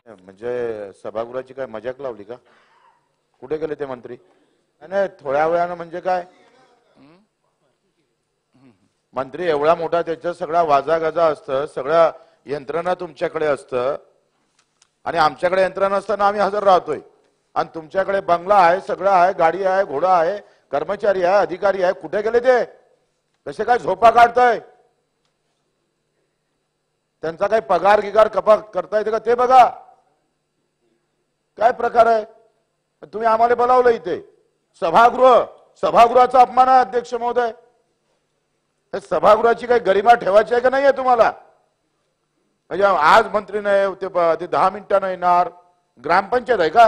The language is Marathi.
म्हणजे सभागृहाची काय मजाक लावली का? कुठे गेले ते मंत्री? नाही थोड्या वेळानं म्हणजे काय मंत्री एवढा मोठा त्याचा सगळा वाजागाजा असतं, सगळ्या यंत्रणा तुमच्याकडे असतं आणि आमच्याकडे यंत्रणा असताना आम्ही हजर राहतोय आणि तुमच्याकडे बंगला आहे, सगळं आहे, गाडी आहे, घोडा आहे, कर्मचारी आहे, अधिकारी आहे. कुठे गेले ते? कसे काय झोपा काढताय? त्यांचा काही पगार गिगार कपा करता येते का ते बघा. काय प्रकार आहे? तुम्ही आम्हाला बोलावलं इथे सभागृहाचा अपमान आहे अध्यक्ष महोदय. सभागृहाची काही गरिमा ठेवायची आहे का नाहीये तुम्हाला? म्हणजे आज मंत्री नाही ते 10 मिनिटांना येणार. ग्रामपंचायत आहे का?